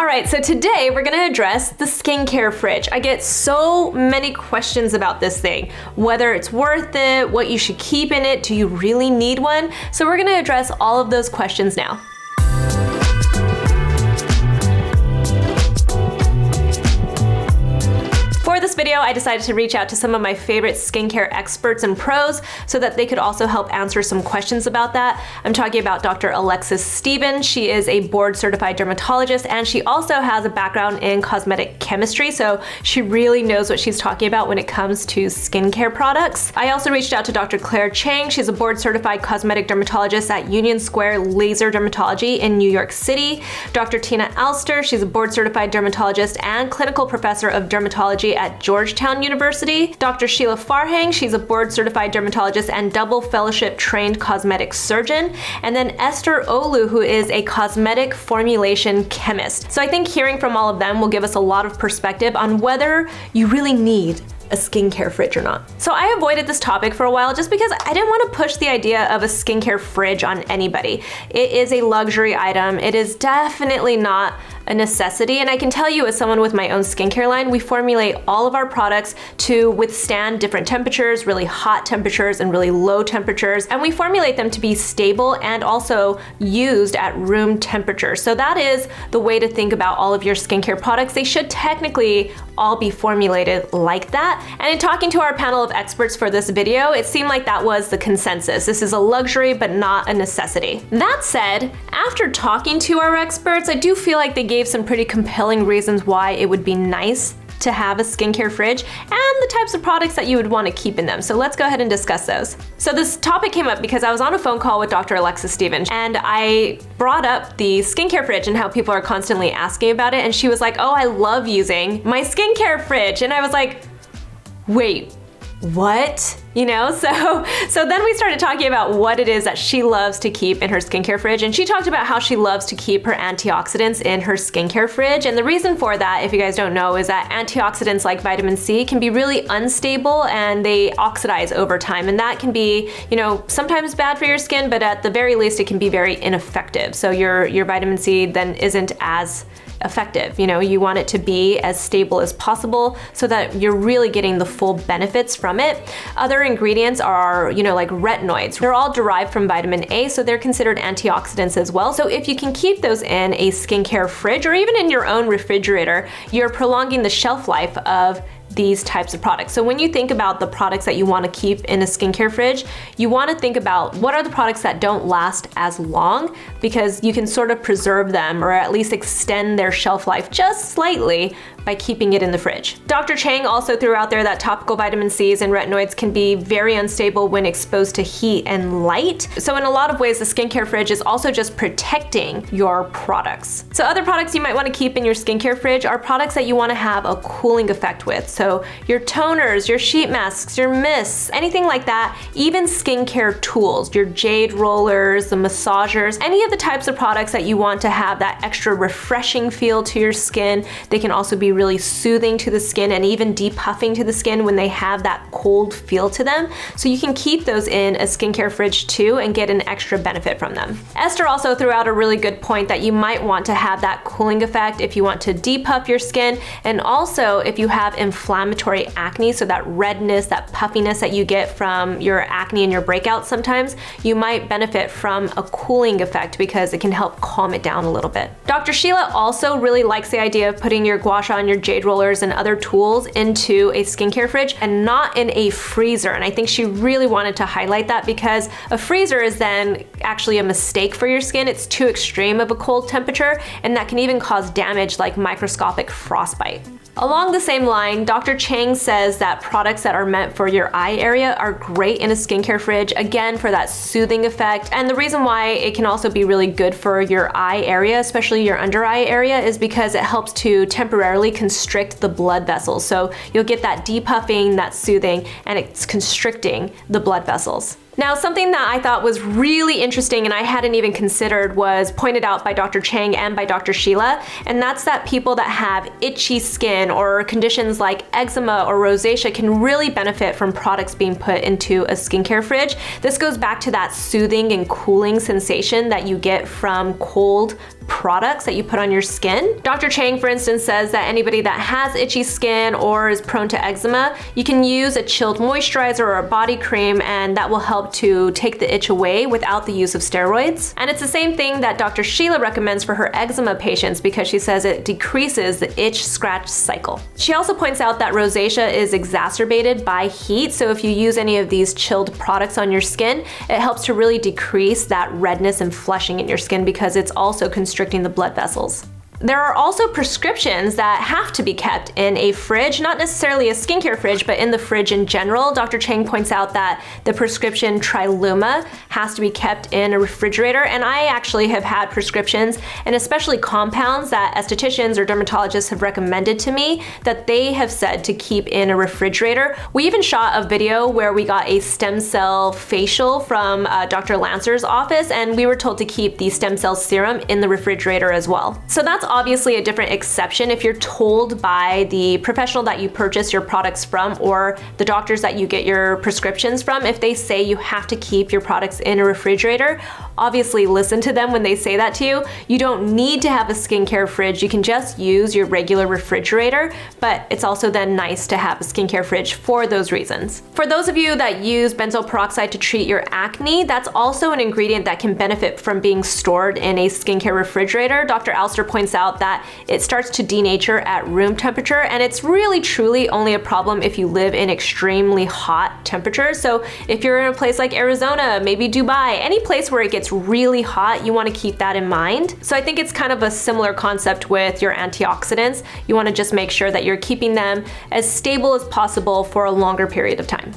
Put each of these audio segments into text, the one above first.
All right, so today we're gonna address the skincare fridge. I get so many questions about this thing, whether it's worth it, what you should keep in it, do you really need one? So we're gonna address all of those questions now. For this video, I decided to reach out to some of my favorite skincare experts and pros so that they could also help answer some questions about that. I'm talking about Dr. Alexis Stevens. She is a board-certified dermatologist, and she also has a background in cosmetic chemistry, so she really knows what she's talking about when it comes to skincare products. I also reached out to Dr. CHANG. She's a board-certified cosmetic dermatologist at Union Square Laser Dermatology in New York City. Dr. Tina ALSTER, she's a board-certified dermatologist and clinical professor of dermatology at Georgetown University. Dr. SHEILA FARHANG, she's a board-certified dermatologist and double fellowship-trained cosmetic surgeon. And then ESTHER, who is a cosmetic formulation chemist. So I think hearing from all of them will give us a lot of perspective on whether you really need a skincare fridge or not. So I avoided this topic for a while just because I didn't want to push the idea of a skincare fridge on anybody. It is a luxury item. It is definitely not a necessity, and I can tell you as someone with my own skincare line, we formulate all of our products to withstand different temperatures, really hot temperatures and really low temperatures, and we formulate them to be stable and also used at room temperature. So that is the way to think about all of your skincare products. They should technically all be formulated like that. And in talking to our panel of experts for this video, it seemed like that was the consensus. This is a luxury, but not a necessity. That said, after talking to our experts, I do feel like they gave some pretty compelling reasons why it would be nice to have a skincare fridge and the types of products that you would want to keep in them. So let's go ahead and discuss those. So this topic came up because I was on a phone call with Dr. Alexis Stevens, and I brought up the skincare fridge and how people are constantly asking about it, and she was like, oh, I love using my skincare fridge. And I was like, wait, what? You know, so then we started talking about what it is that she loves to keep in her skincare fridge, and she talked about how she loves to keep her antioxidants in her skincare fridge. And the reason for that, if you guys don't know, is that antioxidants like vitamin C can be really unstable and they oxidize over time, and that can be, you know, sometimes bad for your skin, but at the very least it can be very ineffective. So your vitamin C then isn't as effective. You know, you want it to be as stable as possible so that you're really getting the full benefits from it. Other ingredients are, you know, like retinoids. They're all derived from vitamin A, so they're considered antioxidants as well. So if you can keep those in a skincare fridge or even in your own refrigerator, you're prolonging the shelf life of these types of products. So when you think about the products that you want to keep in a skincare fridge, you want to think about what are the products that don't last as long, because you can sort of preserve them or at least extend their shelf life just slightly by keeping it in the fridge. Dr. Chang also threw out there that topical vitamin C's and retinoids can be very unstable when exposed to heat and light. So in a lot of ways, the skincare fridge is also just protecting your products. So other products you might want to keep in your skincare fridge are products that you want to have a cooling effect with. So your toners, your sheet masks, your mists, anything like that, even skincare tools, your jade rollers, the massagers, any of the types of products that you want to have that extra refreshing feel to your skin. They can also be really soothing to the skin and even depuffing to the skin when they have that cold feel to them. So you can keep those in a skincare fridge too and get an extra benefit from them. Esther also threw out a really good point that you might want to have that cooling effect if you want to depuff your skin, and also if you have inflammatory acne, so that redness, that puffiness that you get from your acne and your breakouts sometimes, you might benefit from a cooling effect because it can help calm it down a little bit. Dr. SHEILA also really likes the idea of putting your gua sha, your jade rollers and other tools into a skincare fridge and not in a freezer. And I think she really wanted to highlight that because a freezer is then actually a mistake for your skin. It's too extreme of a cold temperature, and that can even cause damage like microscopic frostbite. Along the same line, Dr. Chang says that products that are meant for your eye area are great in a skincare fridge, again for that soothing effect. And the reason why it can also be really good for your eye area, especially your under eye area, is because it helps to temporarily constrict the blood vessels. So you'll get that depuffing, that soothing, and it's constricting the blood vessels. Now, something that I thought was really interesting and I hadn't even considered was pointed out by Dr. Chang and by Dr. SHEILA, and that's that people that have itchy skin or conditions like eczema or rosacea can really benefit from products being put into a skincare fridge. This goes back to that soothing and cooling sensation that you get from cold products that you put on your skin. Dr. Chang, for instance, says that anybody that has itchy skin or is prone to eczema, you can use a chilled moisturizer or a body cream, and that will help to take the itch away without the use of steroids. And it's the same thing that Dr. SHEILA recommends for her eczema patients because she says it decreases the itch scratch cycle. She also points out that rosacea is exacerbated by heat, so if you use any of these chilled products on your skin, it helps to really decrease that redness and flushing in your skin because it's also constricting the blood vessels. There are also prescriptions that have to be kept in a fridge, not necessarily a skincare fridge, but in the fridge in general. Dr. Chang points out that the prescription Triluma has to be kept in a refrigerator, and I actually have had prescriptions, and especially compounds that estheticians or dermatologists have recommended to me that they have said to keep in a refrigerator. We even shot a video where we got a stem cell facial from Dr. Lancer's office, and we were told to keep the stem cell serum in the refrigerator as well. So that's obviously a different exception if you're told by the professional that you purchase your products from or the doctors that you get your prescriptions from. If they say you have to keep your products in a refrigerator, obviously listen to them when they say that to you. You don't need to have a skincare fridge. You can just use your regular refrigerator, but it's also then nice to have a skincare fridge for those reasons. For those of you that use benzoyl peroxide to treat your acne, that's also an ingredient that can benefit from being stored in a skincare refrigerator. Dr. ALSTER points out that it starts to denature at room temperature, and it's really truly only a problem if you live in extremely hot temperatures. So if you're in a place like Arizona, maybe Dubai, any place where it gets really hot, you want to keep that in mind. So I think it's kind of a similar concept with your antioxidants. You want to just make sure that you're keeping them as stable as possible for a longer period of time.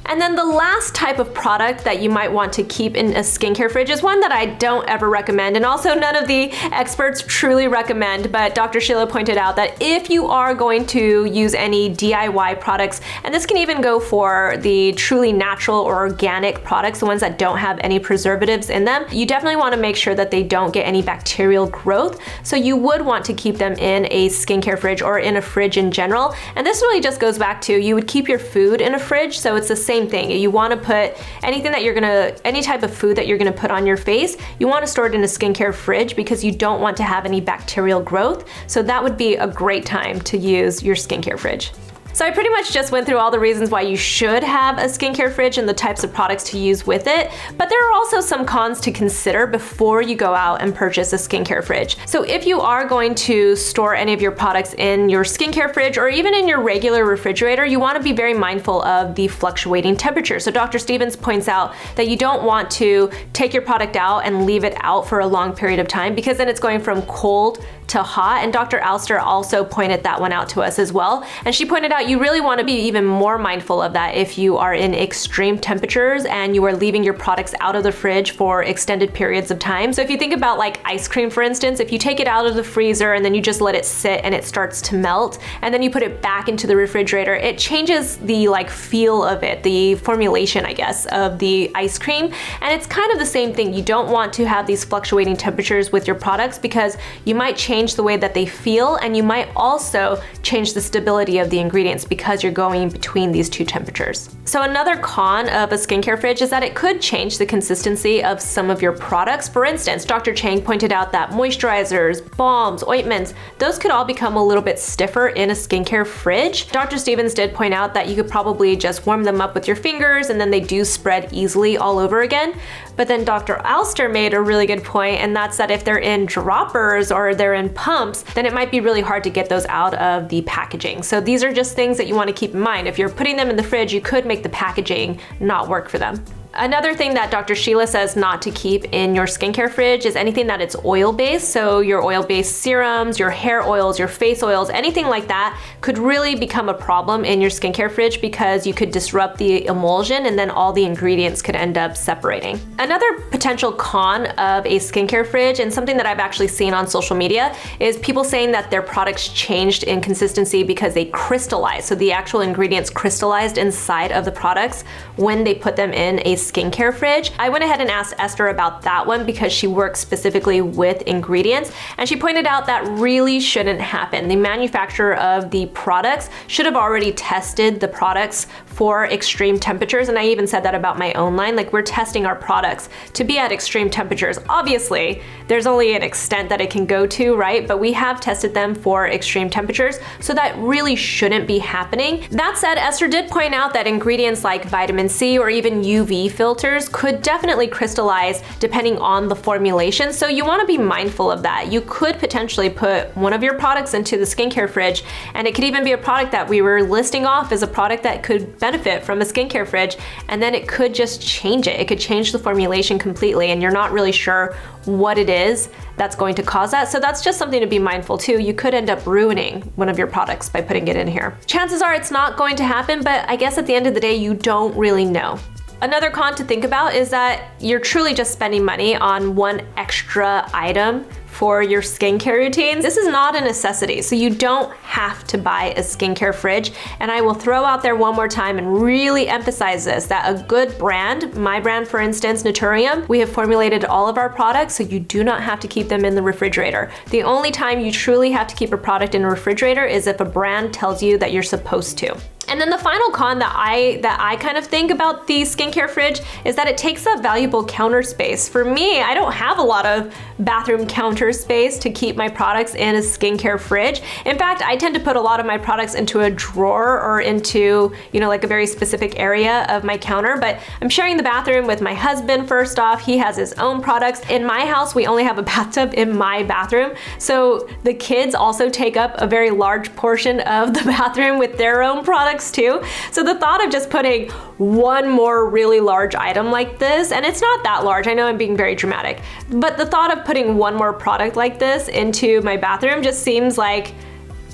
And then the last type of product that you might want to keep in a skincare fridge is one that I don't ever recommend, and also none of the experts truly recommend, but Dr. SHEILA pointed out that if you are going to use any DIY products, and this can even go for the truly natural or organic products, the ones that don't have any preservatives in them, you definitely want to make sure that they don't get any bacterial growth. So you would want to keep them in a skincare fridge or in a fridge in general. And this really just goes back to, you would keep your food in a fridge, so it's the same thing. You want to put anything that any type of food that you're gonna put on your face, you want to store it in a skincare fridge because you don't want to have any bacterial growth. So that would be a great time to use your skincare fridge. So I pretty much just went through all the reasons why you should have a skincare fridge and the types of products to use with it, but there are also some cons to consider before you go out and purchase a skincare fridge. So if you are going to store any of your products in your skincare fridge or even in your regular refrigerator, you want to be very mindful of the fluctuating temperature. So Dr. Stevens points out that you don't want to take your product out and leave it out for a long period of time because then it's going from cold to hot, and Dr. ALSTER also pointed that one out to us as well. And she pointed out you really want to be even more mindful of that if you are in extreme temperatures and you are leaving your products out of the fridge for extended periods of time. So if you think about like ice cream, for instance, if you take it out of the freezer and then you just let it sit and it starts to melt, and then you put it back into the refrigerator, it changes the like feel of it, the formulation, I guess, of the ice cream. And it's kind of the same thing. You don't want to have these fluctuating temperatures with your products because you might change the way that they feel, and you might also change the stability of the ingredients because you're going between these two temperatures. So another con of a skincare fridge is that it could change the consistency of some of your products. For instance, Dr. Chang pointed out that moisturizers, balms, ointments, those could all become a little bit stiffer in a skincare fridge. Dr. Stevens did point out that you could probably just warm them up with your fingers and then they do spread easily all over again. But then Dr. ALSTER made a really good point, and that's that if they're in droppers or they're in pumps, then it might be really hard to get those out of the packaging. So these are just things that you want to keep in mind. If you're putting them in the fridge, you could make the packaging not work for them. Another thing that Dr. SHEILA says not to keep in your skincare fridge is anything that it's oil-based. So your oil-based serums, your hair oils, your face oils, anything like that could really become a problem in your skincare fridge because you could disrupt the emulsion and then all the ingredients could end up separating. Another potential con of a skincare fridge, and something that I've actually seen on social media, is people saying that their products changed in consistency because they crystallized. So the actual ingredients crystallized inside of the products when they put them in a skincare fridge. I went ahead and asked Esther about that one because she works specifically with ingredients, and she pointed out that really shouldn't happen. The manufacturer of the products should have already tested the products for extreme temperatures, and I even said that about my own line. Like, we're testing our products to be at extreme temperatures. Obviously, there's only an extent that it can go to, right? But we have tested them for extreme temperatures, so that really shouldn't be happening. That said, Esther did point out that ingredients like vitamin C or even UV filters could definitely crystallize depending on the formulation, so you want to be mindful of that. You could potentially put one of your products into the skincare fridge, and it could even be a product that we were listing off as a product that could benefit from a skincare fridge, and then it could just change it. It could change the formulation completely, and you're not really sure what it is that's going to cause that. So that's just something to be mindful too. You could end up ruining one of your products by putting it in here. Chances are it's not going to happen, but I guess at the end of the day, you don't really know. Another con to think about is that you're truly just spending money on one extra item for your skincare routines. This is not a necessity, so you don't have to buy a skincare fridge. And I will throw out there one more time and really emphasize this, that a good brand, my brand for instance, Naturium, we have formulated all of our products so you do not have to keep them in the refrigerator. The only time you truly have to keep a product in a refrigerator is if a brand tells you that you're supposed to. And then the final con that I kind of think about the skincare fridge is that it takes up valuable counter space. For me, I don't have a lot of bathroom counter space to keep my products in a skincare fridge. In fact, I tend to put a lot of my products into a drawer or into, you know, like a very specific area of my counter. But I'm sharing the bathroom with my husband first off. He has his own products. In my house, we only have a bathtub in my bathroom. So the kids also take up a very large portion of the bathroom with their own products too. So the thought of just putting one more really large item like this, and it's not that large, I know I'm being very dramatic, but the thought of putting one more product like this into my bathroom just seems like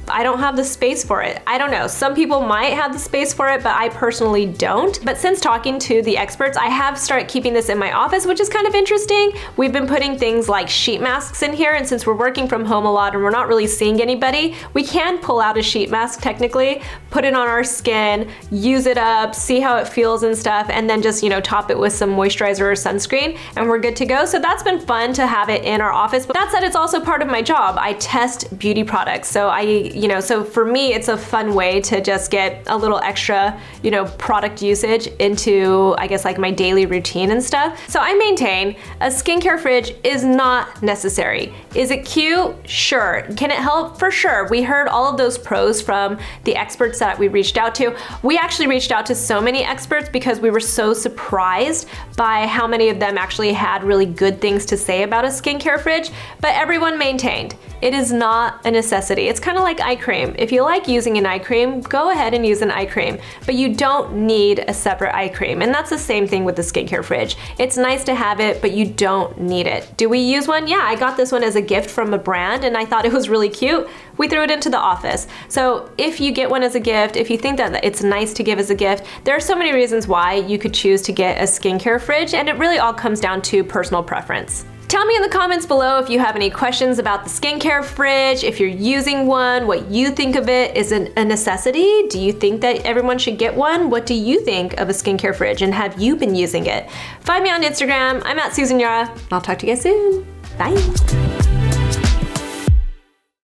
I don't have the space for it. I don't know, some people might have the space for it, but I personally don't. But since talking to the experts, I have started keeping this in my office, which is kind of interesting. We've been putting things like sheet masks in here, and since we're working from home a lot and we're not really seeing anybody, we can pull out a sheet mask technically, put it on our skin, use it up, see how it feels and stuff, and then just, you know, top it with some moisturizer or sunscreen, and we're good to go. So that's been fun to have it in our office. But that said, it's also part of my job. I test beauty products, so so for me, it's a fun way to just get a little extra, you know, product usage into, I guess, like my daily routine and stuff. So I maintain a skincare fridge is not necessary. Is it cute? Sure. Can it help? For sure. We heard all of those pros from the experts that we reached out to. We actually reached out to so many experts because we were so surprised by how many of them actually had really good things to say about a skincare fridge, but everyone maintained it is not a necessity. It's kind of like eye cream. If you like using an eye cream, go ahead and use an eye cream, but you don't need a separate eye cream. And that's the same thing with the skincare fridge. It's nice to have it, but you don't need it. Do we use one? Yeah, I got this one as a gift from a brand and I thought it was really cute. We threw it into the office. So if you get one as a gift, if you think that it's nice to give as a gift, there are so many reasons why you could choose to get a skincare fridge, and it really all comes down to personal preference. Tell me in the comments below if you have any questions about the skincare fridge, if you're using one, what you think of it. Is it a necessity? Do you think that everyone should get one? What do you think of a skincare fridge, and have you been using it? Find me on Instagram. I'm at Susan Yara. I'll talk to you guys soon. Bye.